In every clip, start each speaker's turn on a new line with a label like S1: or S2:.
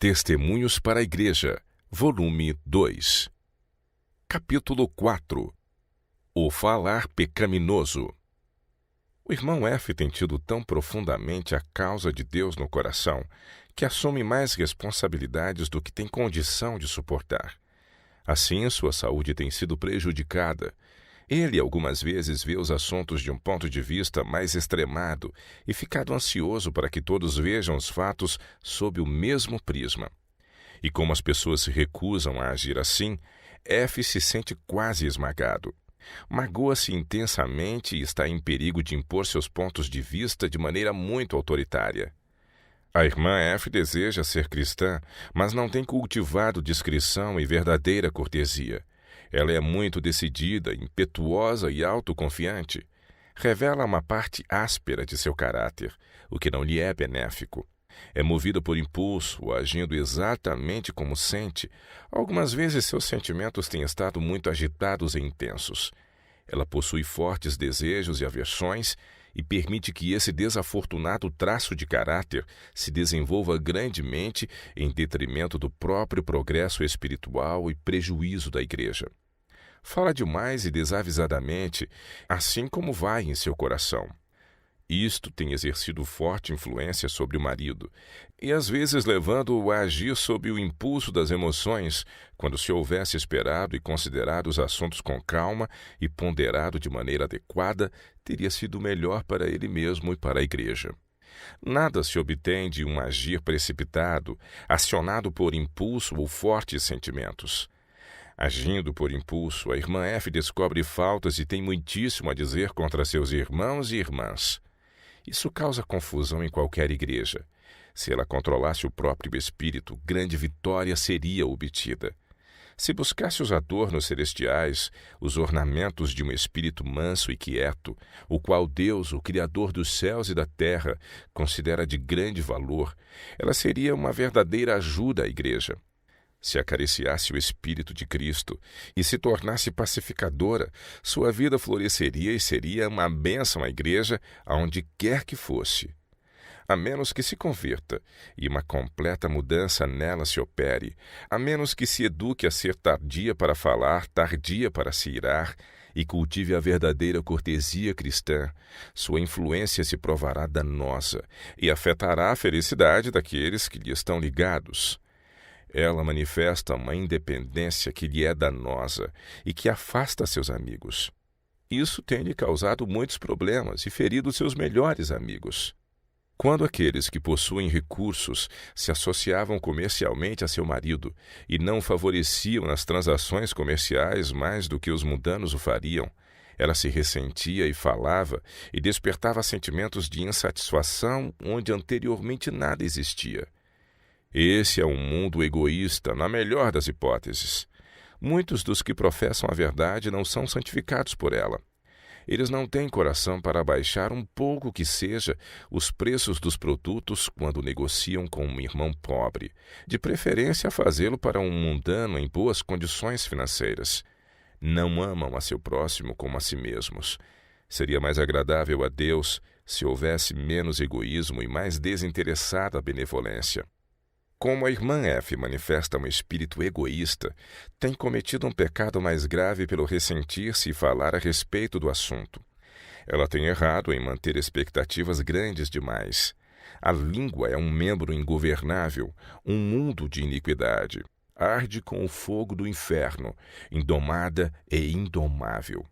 S1: Testemunhos para a Igreja, volume 2. Capítulo 4. O falar pecaminoso. O irmão F tem tido tão profundamente a causa de Deus no coração que assume mais responsabilidades do que tem condição de suportar. Assim, sua saúde tem sido prejudicada. Ele algumas vezes vê os assuntos de um ponto de vista mais extremado e ficado ansioso para que todos vejam os fatos sob o mesmo prisma. E como as pessoas se recusam a agir assim, F se sente quase esmagado. Magoa-se intensamente e está em perigo de impor seus pontos de vista de maneira muito autoritária. A irmã F deseja ser cristã, mas não tem cultivado discrição e verdadeira cortesia. Ela é muito decidida, impetuosa e autoconfiante. Revela uma parte áspera de seu caráter, o que não lhe é benéfico. É movida por impulso, agindo exatamente como sente. Algumas vezes seus sentimentos têm estado muito agitados e intensos. Ela possui fortes desejos e aversões e permite que esse desafortunado traço de caráter se desenvolva grandemente em detrimento do próprio progresso espiritual e prejuízo da igreja. Fala demais e desavisadamente, assim como vai em seu coração. Isto tem exercido forte influência sobre o marido, e às vezes levando-o a agir sob o impulso das emoções, quando se houvesse esperado e considerado os assuntos com calma e ponderado de maneira adequada, teria sido melhor para ele mesmo e para a igreja. Nada se obtém de um agir precipitado, acionado por impulso ou fortes sentimentos. Agindo por impulso, a irmã F descobre faltas e tem muitíssimo a dizer contra seus irmãos e irmãs. Isso causa confusão em qualquer igreja. Se ela controlasse o próprio espírito, grande vitória seria obtida. Se buscasse os adornos celestiais, os ornamentos de um espírito manso e quieto, o qual Deus, o Criador dos céus e da terra, considera de grande valor, ela seria uma verdadeira ajuda à igreja. Se acariciasse o Espírito de Cristo e se tornasse pacificadora, sua vida floresceria e seria uma bênção à igreja aonde quer que fosse. A menos que se converta e uma completa mudança nela se opere, a menos que se eduque a ser tardia para falar, tardia para se irar, e cultive a verdadeira cortesia cristã, sua influência se provará danosa e afetará a felicidade daqueles que lhe estão ligados. Ela manifesta uma independência que lhe é danosa e que afasta seus amigos. Isso tem-lhe causado muitos problemas e ferido seus melhores amigos. Quando aqueles que possuem recursos se associavam comercialmente a seu marido e não o favoreciam nas transações comerciais mais do que os mundanos o fariam, ela se ressentia e falava e despertava sentimentos de insatisfação onde anteriormente nada existia. Esse é um mundo egoísta, na melhor das hipóteses. Muitos dos que professam a verdade não são santificados por ela. Eles não têm coração para abaixar um pouco que seja os preços dos produtos quando negociam com um irmão pobre, de preferência a fazê-lo para um mundano em boas condições financeiras. Não amam a seu próximo como a si mesmos. Seria mais agradável a Deus se houvesse menos egoísmo e mais desinteressada benevolência. Como a irmã F manifesta um espírito egoísta, tem cometido um pecado mais grave pelo ressentir-se e falar a respeito do assunto. Ela tem errado em manter expectativas grandes demais. A língua é um membro ingovernável, um mundo de iniquidade. Arde com o fogo do inferno, indomada e indomável.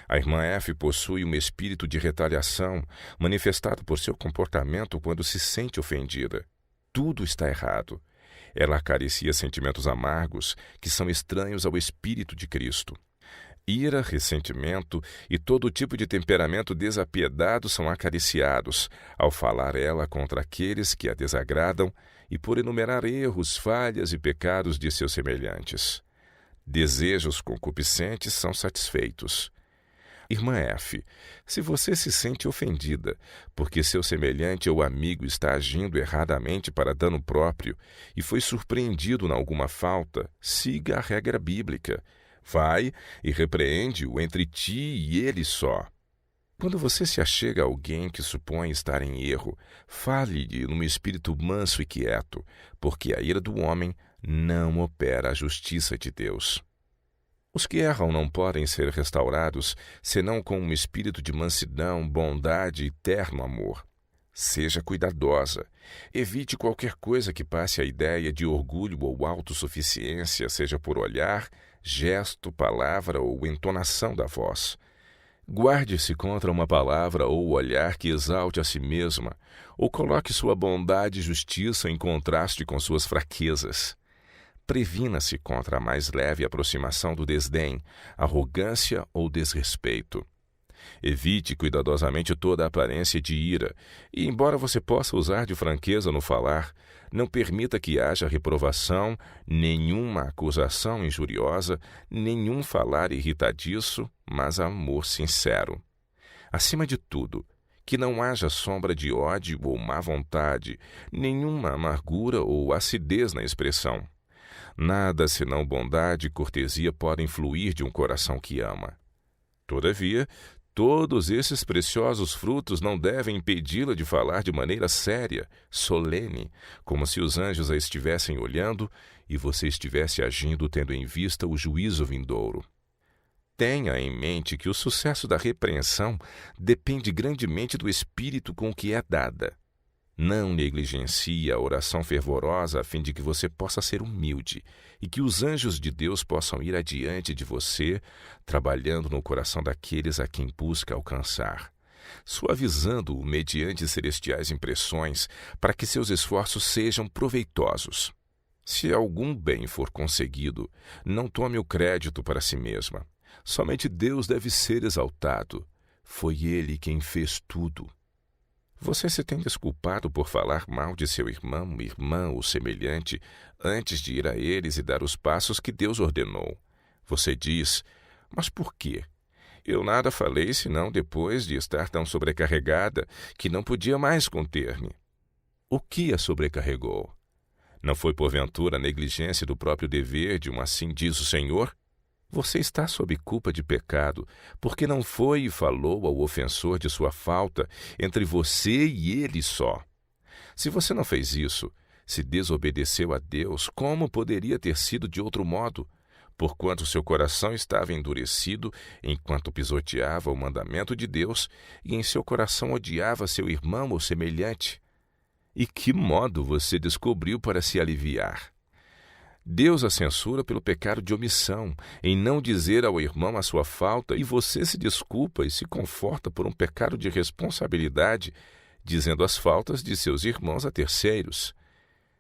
S1: A irmã F possui um espírito de retaliação, manifestado por seu comportamento quando se sente ofendida. Tudo está errado. Ela acaricia sentimentos amargos que são estranhos ao Espírito de Cristo. Ira, ressentimento e todo tipo de temperamento desapiedado são acariciados ao falar ela contra aqueles que a desagradam e por enumerar erros, falhas e pecados de seus semelhantes. Desejos concupiscentes são satisfeitos. Irmã F, se você se sente ofendida porque seu semelhante ou amigo está agindo erradamente para dano próprio e foi surpreendido em alguma falta, siga a regra bíblica. Vai e repreende-o entre ti e ele só. Quando você se achega a alguém que supõe estar em erro, fale-lhe num espírito manso e quieto, porque a ira do homem não opera a justiça de Deus. Os que erram não podem ser restaurados, senão com um espírito de mansidão, bondade e terno amor. Seja cuidadosa. Evite qualquer coisa que passe a ideia de orgulho ou autossuficiência, seja por olhar, gesto, palavra ou entonação da voz. Guarde-se contra uma palavra ou olhar que exalte a si mesma, ou coloque sua bondade e justiça em contraste com suas fraquezas. Previna-se contra a mais leve aproximação do desdém, arrogância ou desrespeito. Evite cuidadosamente toda a aparência de ira, e, embora você possa usar de franqueza no falar, não permita que haja reprovação, nenhuma acusação injuriosa, nenhum falar irritadiço, mas amor sincero. Acima de tudo, que não haja sombra de ódio ou má vontade, nenhuma amargura ou acidez na expressão. Nada senão bondade e cortesia podem fluir de um coração que ama. Todavia, todos esses preciosos frutos não devem impedi-la de falar de maneira séria, solene, como se os anjos a estivessem olhando e você estivesse agindo tendo em vista o juízo vindouro. Tenha em mente que o sucesso da repreensão depende grandemente do espírito com que é dada. Não negligencie a oração fervorosa a fim de que você possa ser humilde e que os anjos de Deus possam ir adiante de você, trabalhando no coração daqueles a quem busca alcançar, suavizando-o mediante celestiais impressões para que seus esforços sejam proveitosos. Se algum bem for conseguido, não tome o crédito para si mesma. Somente Deus deve ser exaltado. Foi Ele quem fez tudo. Você se tem desculpado por falar mal de seu irmão, irmã ou semelhante antes de ir a eles e dar os passos que Deus ordenou. Você diz, mas por quê? Eu nada falei senão depois de estar tão sobrecarregada que não podia mais conter-me. O que a sobrecarregou? Não foi porventura a negligência do próprio dever de um assim diz o Senhor? Você está sob culpa de pecado, porque não foi e falou ao ofensor de sua falta entre você e ele só. Se você não fez isso, se desobedeceu a Deus, como poderia ter sido de outro modo? Porquanto seu coração estava endurecido enquanto pisoteava o mandamento de Deus e em seu coração odiava seu irmão ou semelhante. E que modo você descobriu para se aliviar? Deus a censura pelo pecado de omissão, em não dizer ao irmão a sua falta, e você se desculpa e se conforta por um pecado de responsabilidade, dizendo as faltas de seus irmãos a terceiros.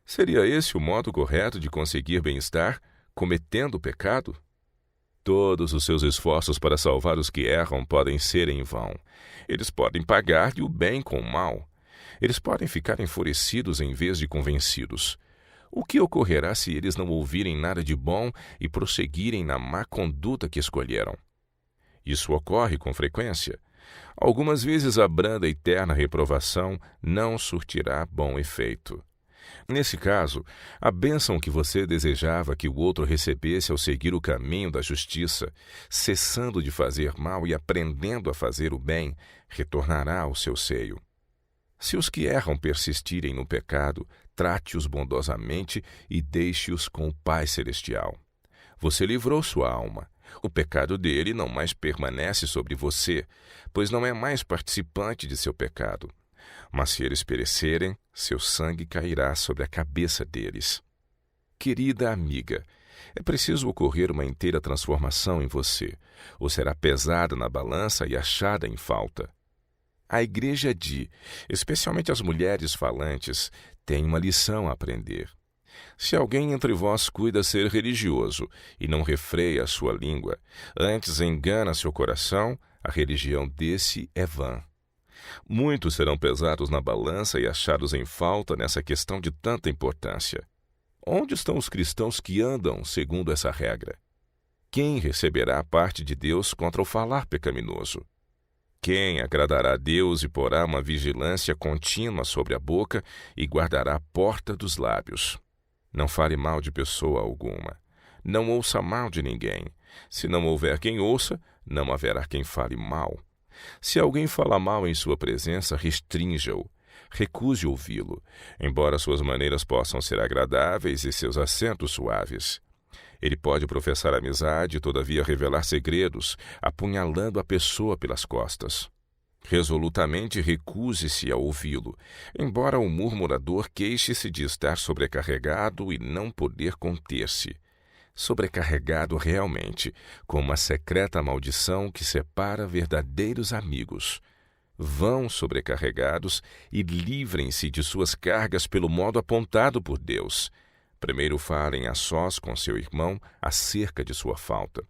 S1: Seria esse o modo correto de conseguir bem-estar, cometendo o pecado? Todos os seus esforços para salvar os que erram podem ser em vão. Eles podem pagar-lhe o bem com o mal. Eles podem ficar enfurecidos em vez de convencidos. O que ocorrerá se eles não ouvirem nada de bom e prosseguirem na má conduta que escolheram? Isso ocorre com frequência. Algumas vezes a branda e terna reprovação não surtirá bom efeito. Nesse caso, a bênção que você desejava que o outro recebesse ao seguir o caminho da justiça, cessando de fazer mal e aprendendo a fazer o bem, retornará ao seu seio. Se os que erram persistirem no pecado, trate-os bondosamente e deixe-os com o Pai Celestial. Você livrou sua alma. O pecado dele não mais permanece sobre você, pois não é mais participante de seu pecado. Mas se eles perecerem, seu sangue cairá sobre a cabeça deles. Querida amiga, é preciso ocorrer uma inteira transformação em você, ou será pesada na balança e achada em falta. A igreja especialmente as mulheres falantes, tem uma lição a aprender. Se alguém entre vós cuida ser religioso e não refreia a sua língua, antes engana seu coração, a religião desse é vã. Muitos serão pesados na balança e achados em falta nessa questão de tanta importância. Onde estão os cristãos que andam segundo essa regra? Quem receberá a parte de Deus contra o falar pecaminoso? Quem agradará a Deus e porá uma vigilância contínua sobre a boca e guardará a porta dos lábios? Não fale mal de pessoa alguma. Não ouça mal de ninguém. Se não houver quem ouça, não haverá quem fale mal. Se alguém fala mal em sua presença, restrinja-o. Recuse ouvi-lo, embora suas maneiras possam ser agradáveis e seus acentos suaves. Ele pode professar amizade e, todavia, revelar segredos, apunhalando a pessoa pelas costas. Resolutamente recuse-se a ouvi-lo, embora o murmurador queixe-se de estar sobrecarregado e não poder conter-se. Sobrecarregado realmente, com uma secreta maldição que separa verdadeiros amigos. Vão sobrecarregados e livrem-se de suas cargas pelo modo apontado por Deus. Primeiro falem a sós com seu irmão acerca de sua falta.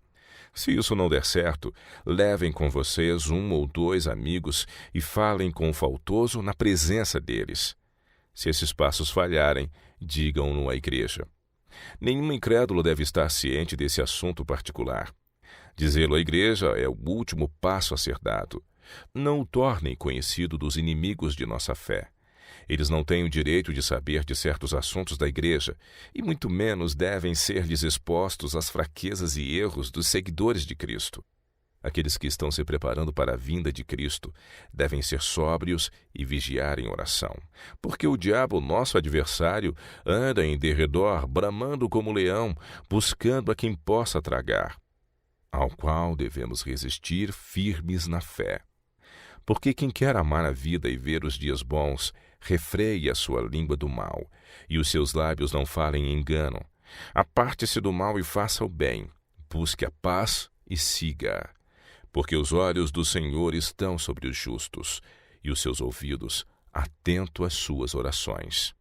S1: Se isso não der certo, levem com vocês 1 ou 2 amigos e falem com o faltoso na presença deles. Se esses passos falharem, digam-no à igreja. Nenhum incrédulo deve estar ciente desse assunto particular. Dizê-lo à igreja é o último passo a ser dado. Não o tornem conhecido dos inimigos de nossa fé. Eles não têm o direito de saber de certos assuntos da igreja, e muito menos devem ser-lhes expostos às fraquezas e erros dos seguidores de Cristo. Aqueles que estão se preparando para a vinda de Cristo devem ser sóbrios e vigiar em oração, porque o diabo, nosso adversário, anda em derredor, bramando como leão, buscando a quem possa tragar, ao qual devemos resistir firmes na fé. Porque quem quer amar a vida e ver os dias bons, refreie a sua língua do mal, e os seus lábios não falem engano. Aparte-se do mal e faça o bem, busque a paz e siga. Porque os olhos do Senhor estão sobre os justos, e os seus ouvidos atentos às suas orações.